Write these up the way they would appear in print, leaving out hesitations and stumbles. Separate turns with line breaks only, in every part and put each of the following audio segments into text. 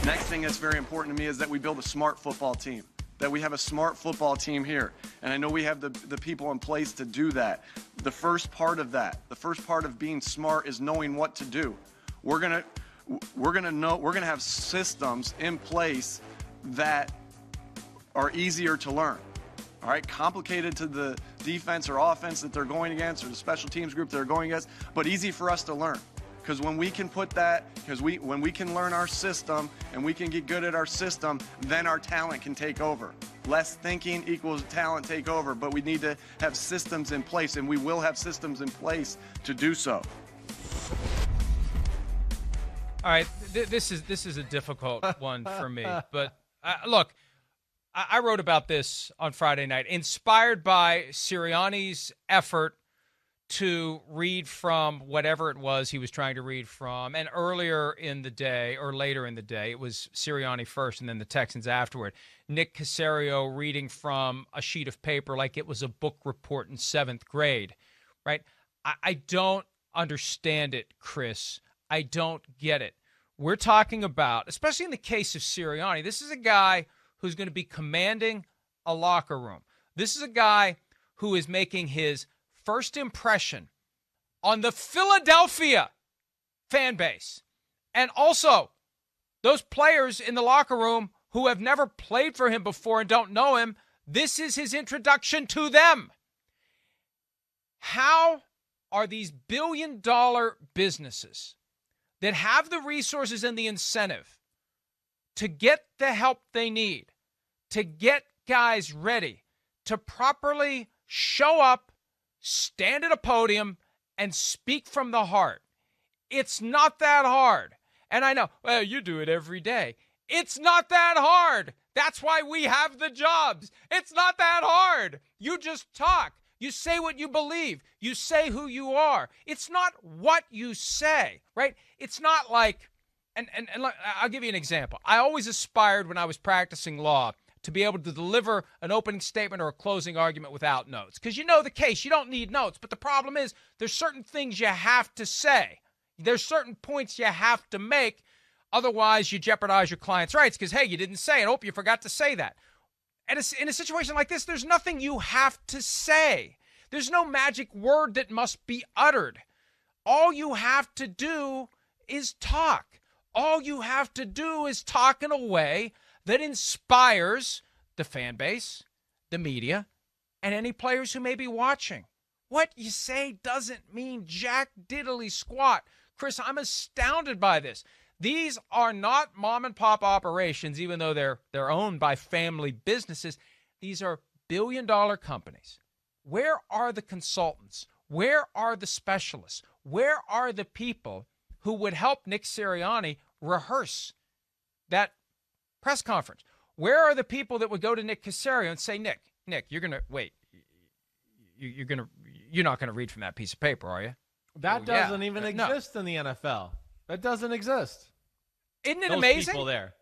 Next thing that's very important to me is that we build a smart football team, that we have a smart football team here. And I know we have the people in place to do that. The first part of that, the first part of being smart is knowing what to do. We're gonna have systems in place that are easier to learn. All right, complicated to the defense or offense that they're going against, or the special teams group they're going against, but easy for us to learn. Because when we can when we can learn our system and we can get good at our system, then our talent can take over. Less thinking equals talent take over, but we need to have systems in place, and we will have systems in place to do so.
All right, this is a difficult one for me, but look, I wrote about this on Friday night, inspired by Sirianni's effort to read from whatever it was he was trying to read from. And earlier in the day, or later in the day, it was Sirianni first and then the Texans afterward. Nick Sirianni reading from a sheet of paper like it was a book report in 7th grade, right? I don't understand it, Chris. I don't get it. We're talking about, especially in the case of Sirianni, this is a guy who's going to be commanding a locker room. This is a guy who is making his first impression on the Philadelphia fan base. And also those players in the locker room who have never played for him before and don't know him, this is his introduction to them. How are these billion-dollar businesses that have the resources and the incentive to get the help they need, to get guys ready, to properly show up, stand at a podium, and speak from the heart? It's not that hard. And I know, well, you do it every day. It's not that hard. That's why we have the jobs. It's not that hard. You just talk. You say what you believe. You say who you are. It's not what you say, right? It's not like, and I'll give you an example. I always aspired when I was practicing law to be able to deliver an opening statement or a closing argument without notes. Because you know the case, you don't need notes. But the problem is there's certain things you have to say. There's certain points you have to make. Otherwise, you jeopardize your client's rights because, hey, you didn't say it. Oh, you forgot to say that. And in a situation like this, there's nothing you have to say. There's no magic word that must be uttered. All you have to do is talk. All you have to do is talk in a way that inspires the fan base, the media, and any players who may be watching. What you say doesn't mean jack diddly squat. Chris, I'm astounded by this. These are not mom and pop operations, even though they're owned by family businesses. These are billion-dollar companies. Where are the consultants? Where are the specialists? Where are the people who would help Nick Sirianni rehearse that press conference? Where are the people that would go to Nick Sirianni and say, Nick, you're going to wait. You're not going to read from that piece of paper, are you?
That doesn't even exist in the NFL. That doesn't exist.
Isn't it
Those
amazing?
People there.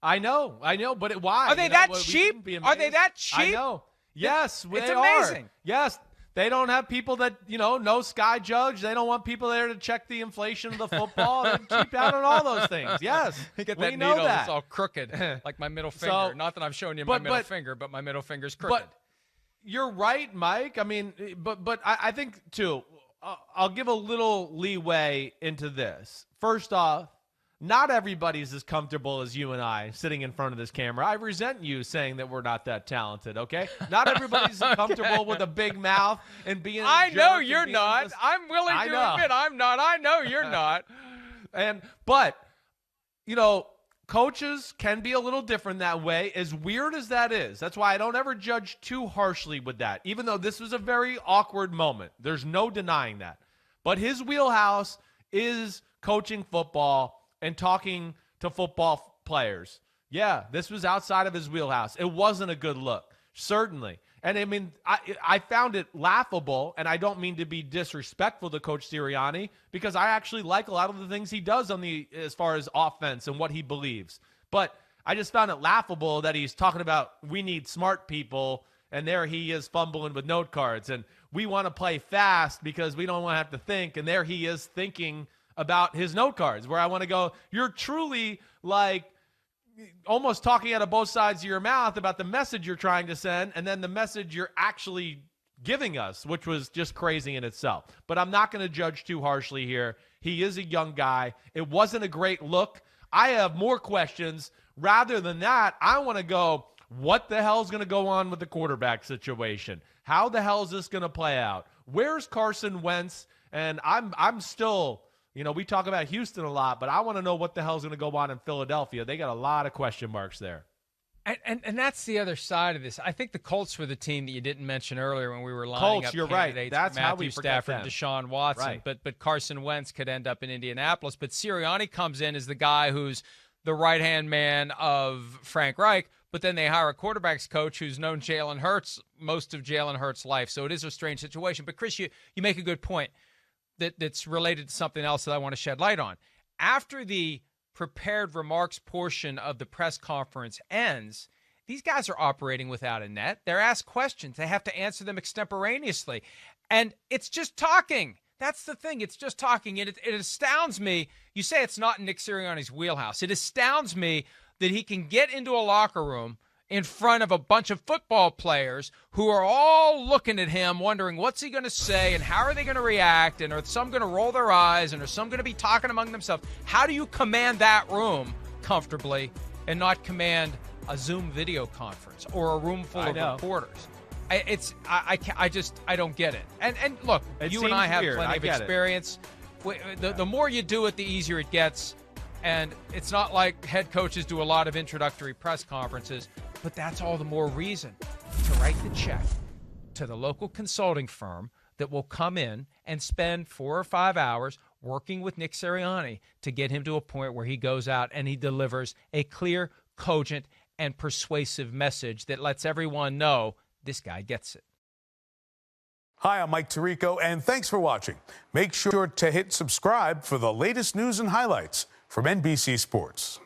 I know, but why?
Are they that cheap?
Are
they that cheap?
I know. Yes,
it's
they
amazing.
Are. Yes, they don't have people that, know Sky Judge. They don't want people there to check the inflation of the football. They're cheap out on all those things. Yes,
you get
we
that
know
needle
that.
that's all crooked, like my middle finger. Not that I'm showing you my middle finger, but my middle finger's crooked.
But you're right, Mike. I mean, but I think, too, I'll give a little leeway into this. First off, not everybody's as comfortable as you and I sitting in front of this camera. I resent you saying that we're not that talented, okay? Not everybody's comfortable with a big mouth and being
I know you're not. I'm willing to admit I'm not. I know you're not.
But, coaches can be a little different that way, as weird as that is. That's why I don't ever judge too harshly with that, even though this was a very awkward moment. There's no denying that. But his wheelhouse is coaching football and talking to football players. Yeah, this was outside of his wheelhouse. It wasn't a good look, certainly. And, I mean, I found it laughable, and I don't mean to be disrespectful to Coach Sirianni, because I actually like a lot of the things he does as far as offense and what he believes. But I just found it laughable that he's talking about we need smart people, and there he is fumbling with note cards. And we want to play fast because we don't want to have to think, and there he is thinking about his note cards, where I want to go, you're truly like almost talking out of both sides of your mouth about the message you're trying to send and then the message you're actually giving us, which was just crazy in itself. But I'm not going to judge too harshly here. He is a young guy. It wasn't a great look. I have more questions. Rather than that, I want to go, what the hell is going to go on with the quarterback situation? How the hell is this going to play out? Where's Carson Wentz? And I'm still, we talk about Houston a lot, but I want to know what the hell is going to go on in Philadelphia. They got a lot of question marks there.
And that's the other side of this. I think the Colts were the team that you didn't mention earlier when we were lining up
you're
candidates.
Right. That's
Matthew
how we
Stafford,
them.
Deshaun Watson,
right.
but Carson Wentz could end up in Indianapolis. But Sirianni comes in as the guy who's the right-hand man of Frank Reich, but then they hire a quarterbacks coach who's known Jalen Hurts most of Jalen Hurts' life. So it is a strange situation. But, Chris, you make a good point that's related to something else that I want to shed light on. After the prepared remarks portion of the press conference ends, these guys are operating without a net. They're asked questions. They have to answer them extemporaneously. And it's just talking. That's the thing. It's just talking. And it astounds me. You say it's not in Nick Sirianni's wheelhouse. It astounds me that he can get into a locker room in front of a bunch of football players who are all looking at him, wondering what's he going to say and how are they going to react, and are some going to roll their eyes, and are some going to be talking among themselves. How do you command that room comfortably and not command a Zoom video conference or a room full of reporters? I don't get it. And look, you and I have plenty of experience. The more you do it, the easier it gets. And it's not like head coaches do a lot of introductory press conferences, but that's all the more reason to write the check to the local consulting firm that will come in and spend 4 or 5 hours working with Nick Sirianni to get him to a point where he goes out and he delivers a clear, cogent, and persuasive message that lets everyone know this guy gets it.
Hi, I'm Mike Tirico, and thanks for watching. Make sure to hit subscribe for the latest news and highlights from NBC Sports.